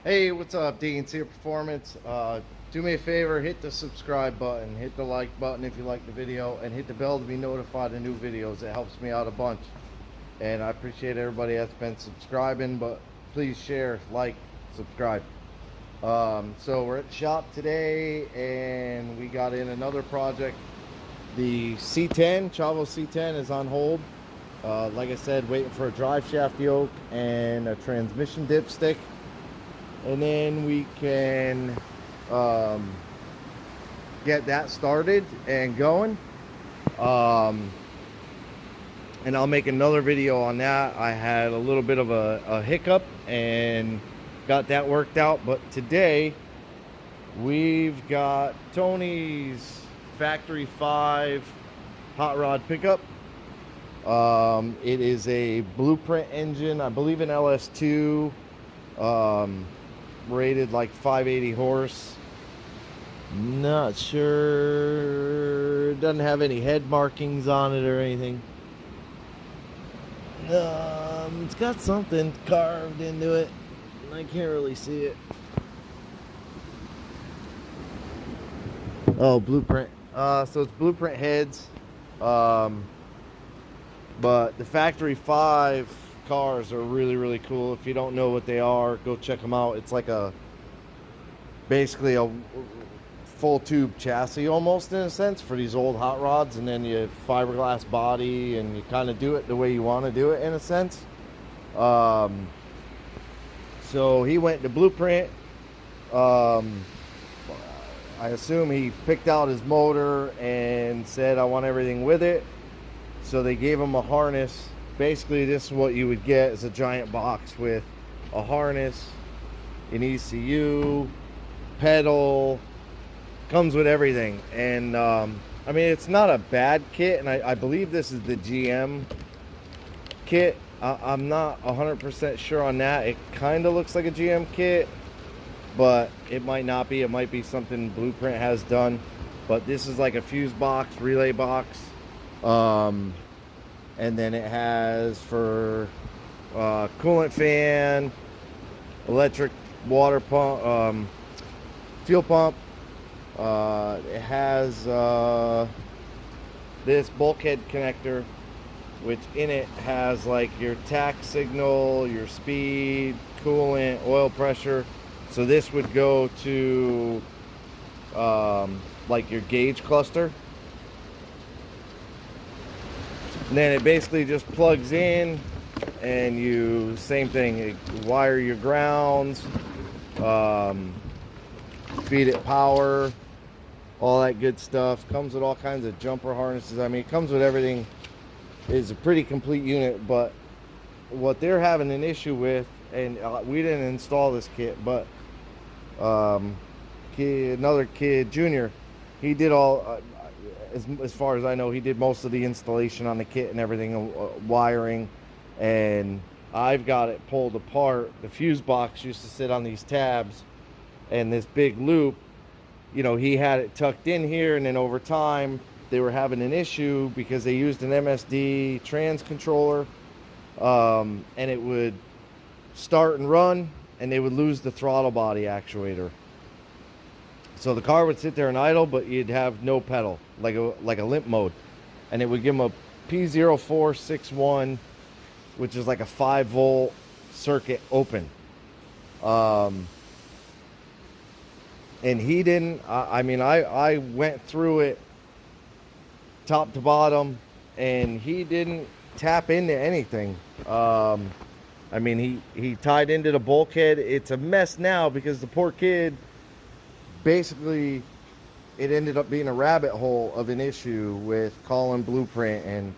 Hey, what's up, DNC Performance? Do me a favor, hit the subscribe button, hit the like button if you like the video, and hit the bell to be notified of new videos. It helps me out a bunch. And I appreciate everybody that's been subscribing, but please share, like, subscribe. So we're at the shop today, and we got in another project. The C10, Chavo C10 is on hold. Like I said, waiting for a drive shaft yoke and a transmission dipstick. And then we can get that started and going. And I'll make another video on that. I had a little bit of a hiccup and got that worked out. But today we've got Tony's Factory 5 hot rod pickup. It is a Blueprint engine, I believe an LS2. Rated like 580 horse. Not sure. Doesn't have any head markings on it or anything. It's got something carved into it. I can't really see it. Oh, Blueprint. So it's Blueprint heads. But the Factory 5 cars are really cool. If you don't know what they are, go check them out. It's like basically a full tube chassis almost, in a sense, for these old hot rods, and then you have fiberglass body, and you kind of do it the way you want to do it, in a sense. So he went to Blueprint. I assume he picked out his motor and said, I want everything with it. So they gave him a harness. Basically, this is what you would get, is a giant box with a harness, an ECU, pedal, comes with everything. And I mean, it's not a bad kit, and I believe this is the GM kit. I'm not 100% sure on that. It kind of looks like a GM kit, but it might not be. It might be something Blueprint has done. But this is like a fuse box, relay box. And then it has for coolant fan, electric water pump, fuel pump. It has this bulkhead connector, which in it has like your tach signal, your speed, coolant, oil pressure. So this would go to like your gauge cluster. And then it basically just plugs in, and you, same thing, you wire your grounds, feed it power, all that good stuff. Comes with all kinds of jumper harnesses. I mean, it comes with everything. It's a pretty complete unit. But what they're having an issue with, and we didn't install this kit, but another kid, Junior, he did all, as far as I know, he did most of the installation on the kit and everything, wiring. And I've got it pulled apart. The fuse box used to sit on these tabs, and this big loop, you know, he had it tucked in here, and then over time they were having an issue because they used an MSD trans controller, and it would start and run, and they would lose the throttle body actuator. So the car would sit there and idle, but you'd have no pedal, like a limp mode. And it would give him a P0461, which is like a 5-volt circuit open. And he didn't, I mean, I went through it top to bottom, and he didn't tap into anything. I mean, he tied into the bulkhead. It's a mess now because the poor kid, basically, it ended up being a rabbit hole of an issue with calling Blueprint and,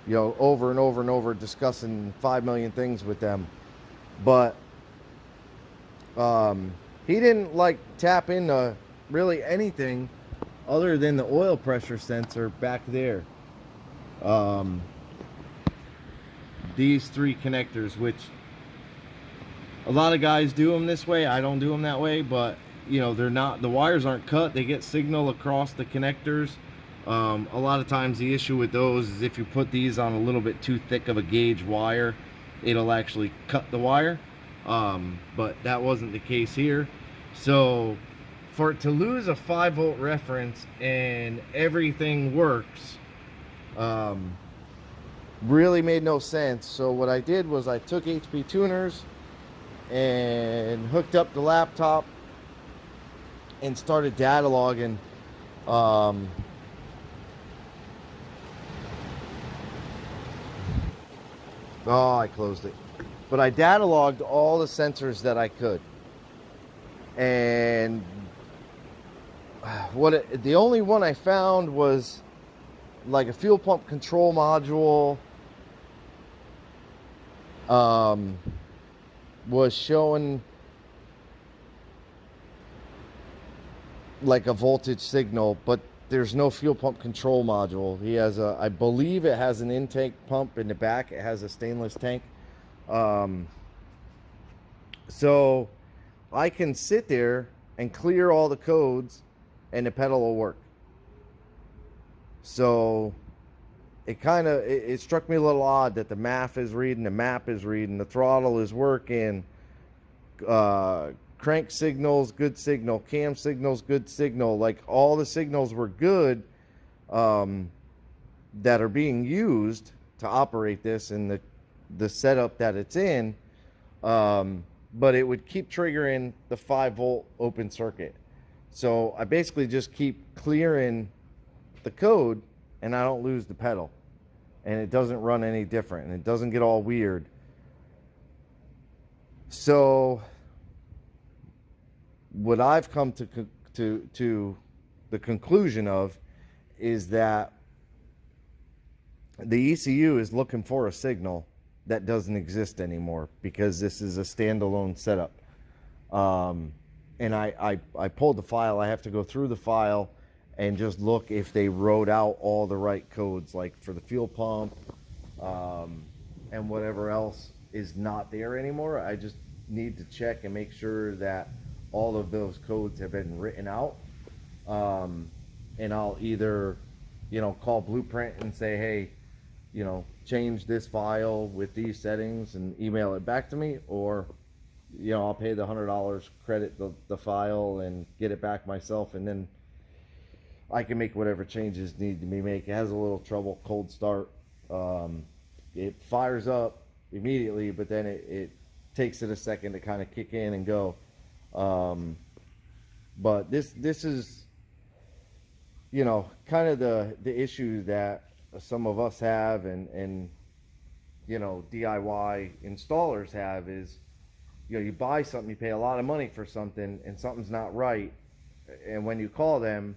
you know, over and over discussing 5 million things with them. But he didn't like tap into really anything other than the oil pressure sensor back there. These 3 connectors, which a lot of guys do them this way. I don't do them that way, but you know, they're not, the wires aren't cut. They get signal across the connectors. A lot of times the issue with those is if you put these on a little bit too thick of a gauge wire, it'll actually cut the wire. But that wasn't the case here. So for it to lose a 5-volt reference and everything works, really made no sense. So what I did was I took HP tuners and hooked up the laptop and started data logging. Oh, I closed it. But I data logged all the sensors that I could. And the only one I found was like a fuel pump control module, was showing like a voltage signal, but there's no fuel pump control module. He has I believe it has an intake pump in the back. It has a stainless tank. So I can sit there and clear all the codes and the pedal will work. So it struck me a little odd that the MAF is reading, the map is reading, the throttle is working, crank signals, good signal, cam signals, good signal. Like all the signals were good, that are being used to operate this in the setup that it's in. But it would keep triggering the 5-volt open circuit. So I basically just keep clearing the code and I don't lose the pedal. And it doesn't run any different and it doesn't get all weird. So what I've come to the conclusion of is that the ECU is looking for a signal that doesn't exist anymore because this is a standalone setup. And I pulled the file. I have to go through the file and just look if they wrote out all the right codes, like for the fuel pump, and whatever else is not there anymore. I just need to check and make sure that all of those codes have been written out. And I'll either, call Blueprint and say, hey, change this file with these settings and email it back to me, or I'll pay the $100, credit the file and get it back myself, and then I can make whatever changes need to be made. It has a little trouble, cold start. It fires up immediately, but then it takes it a second to kind of kick in and go. But this is, kind of the issue that some of us have and DIY installers have is, you buy something, you pay a lot of money for something and something's not right. And when you call them,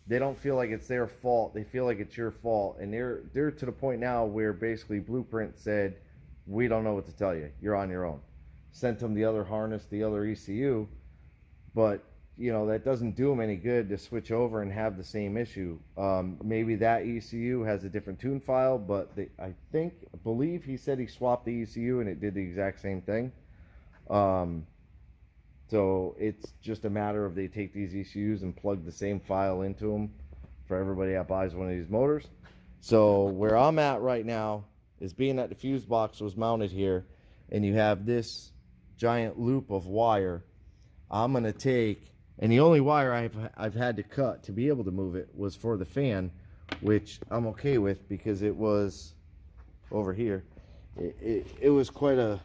they don't feel like it's their fault. They feel like it's your fault. And they're to the point now where basically Blueprint said, we don't know what to tell you. You're on your own. Sent them the other harness, the other ECU. But, that doesn't do them any good to switch over and have the same issue. Maybe that ECU has a different tune file, but I believe he said he swapped the ECU and it did the exact same thing. So it's just a matter of they take these ECUs and plug the same file into them for everybody that buys one of these motors. So where I'm at right now is being that the fuse box was mounted here and you have this giant loop of wire. I'm going to take, and the only wire I've had to cut to be able to move it was for the fan, which I'm okay with because it was over here. It was quite a,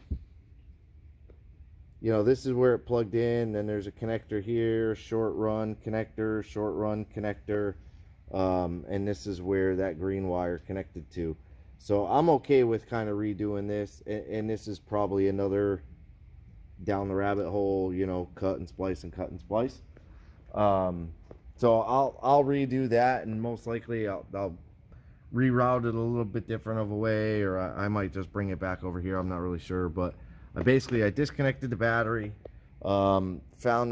this is where it plugged in, then there's a connector here, short run connector, and this is where that green wire connected to. So I'm okay with kind of redoing this, and this is probably another down the rabbit hole, cut and splice and cut and splice. So I'll redo that, and most likely I'll reroute it a little bit different of a way, or I might just bring it back over here. I'm not really sure, but I disconnected the battery, found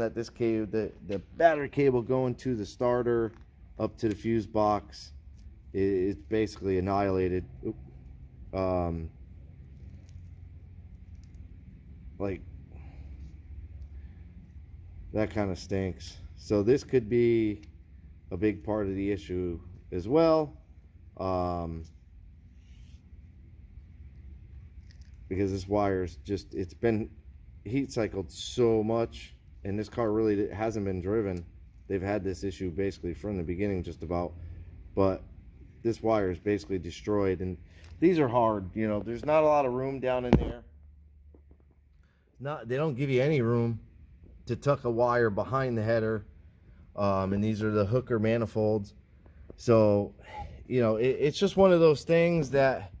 that this cable, the battery cable going to the starter up to the fuse box, it's basically annihilated. Like that kind of stinks. So this could be a big part of the issue as well, because this wire's just, it's been heat cycled so much, and this car really hasn't been driven. They've had this issue basically from the beginning just about, but this wire is basically destroyed, and these are hard, you know, there's not a lot of room down in there. They don't give you any room to tuck a wire behind the header, and these are the hooker manifolds. So, you know, it's just one of those things that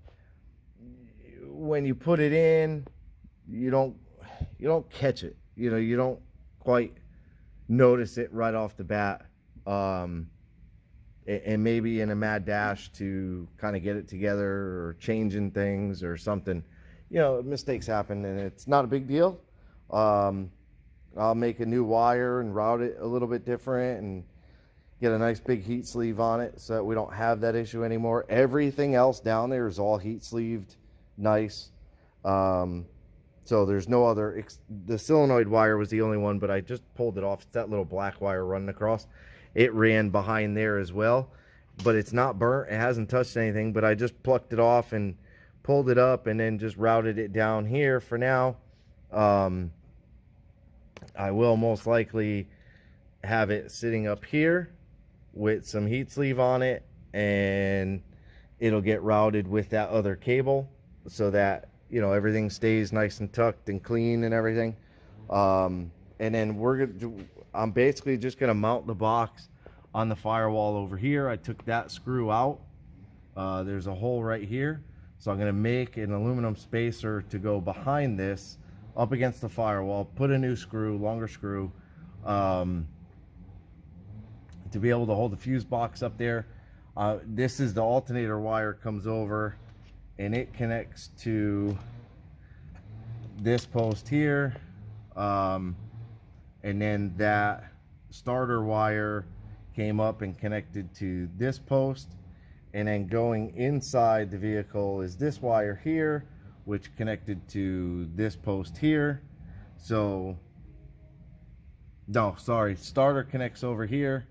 when you put it in, you don't catch it. You know, you don't quite notice it right off the bat. And maybe in a mad dash to kind of get it together or changing things or something, you know, mistakes happen, and it's not a big deal. I'll make a new wire and route it a little bit different and get a nice big heat sleeve on it so that we don't have that issue anymore. Everything else down there is all heat sleeved nice. So there's no other, the solenoid wire was the only one, but I just pulled it off. It's that little black wire running across. It ran behind there as well, but it's not burnt. It hasn't touched anything, but I just plucked it off and pulled it up and then just routed it down here for now. I will most likely have it sitting up here with some heat sleeve on it, and it'll get routed with that other cable so that, you know, everything stays nice and tucked and clean and everything. And then I'm basically just gonna mount the box on the firewall over here. I took that screw out. There's a hole right here, so I'm gonna make an aluminum spacer to go behind this up against the firewall, put a new screw, longer screw, to be able to hold the fuse box up there. This is the alternator wire, comes over and it connects to this post here, and then that starter wire came up and connected to this post, and then going inside the vehicle is this wire here, which connected to this post here. So no, sorry, starter connects over here,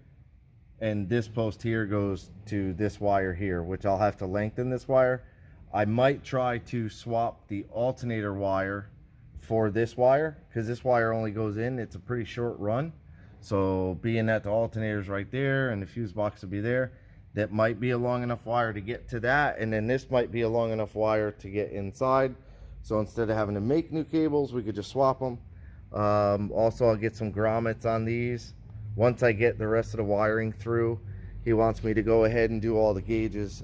and this post here goes to this wire here, which I'll have to lengthen this wire. I might try to swap the alternator wire for this wire, because this wire only goes in, it's a pretty short run. So being that the alternator's right there and the fuse box will be there, that might be a long enough wire to get to that, and then this might be a long enough wire to get inside. So instead of having to make new cables, we could just swap them. Also, I'll get some grommets on these. Once I get the rest of the wiring through, he wants me to go ahead and do all the gauges,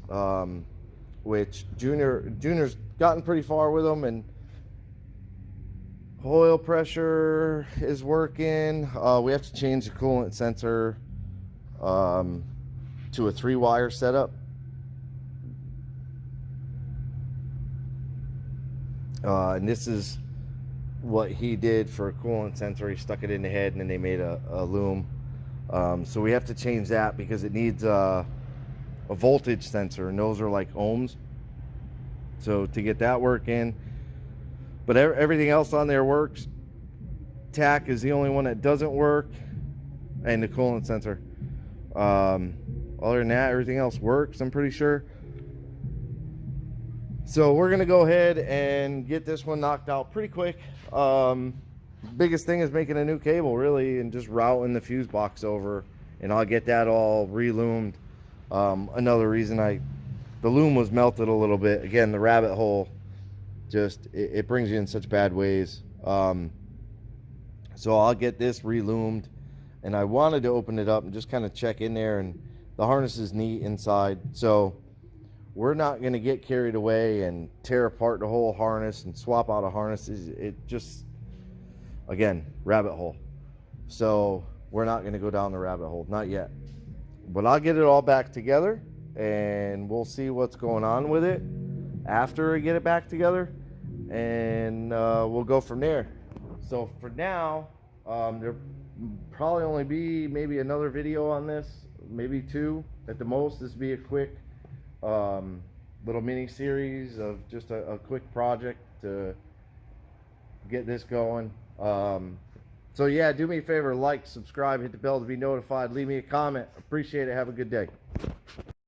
which Junior's gotten pretty far with them, and oil pressure is working. We have to change the coolant sensor to a 3-wire setup. And this is what he did for a coolant sensor. He stuck it in the head and then they made a loom. So we have to change that because it needs a voltage sensor, and those are like ohms. So to get that working, but everything else on there works. TAC is the only one that doesn't work, and the coolant sensor. Other than that, everything else works, I'm pretty sure. So we're gonna go ahead and get this one knocked out pretty quick. Biggest thing is making a new cable, really, and just routing the fuse box over, and I'll get that all re-loomed. Another reason the loom was melted a little bit. Again, the rabbit hole, just it brings you in such bad ways. So I'll get this re-loomed, and I wanted to open it up and just kind of check in there, and the harness is neat inside. So we're not going to get carried away and tear apart the whole harness and swap out a harness. It just, again, rabbit hole. So we're not going to go down the rabbit hole, not yet. But I'll get it all back together, and we'll see what's going on with it after I get it back together, and we'll go from there. So for now, there'll probably only be maybe another video on this, maybe 2 at the most. This will be a quick little mini series of just a quick project to get this going. So yeah, do me a favor, like, subscribe, hit the bell to be notified, leave me a comment. Appreciate it. Have a good day.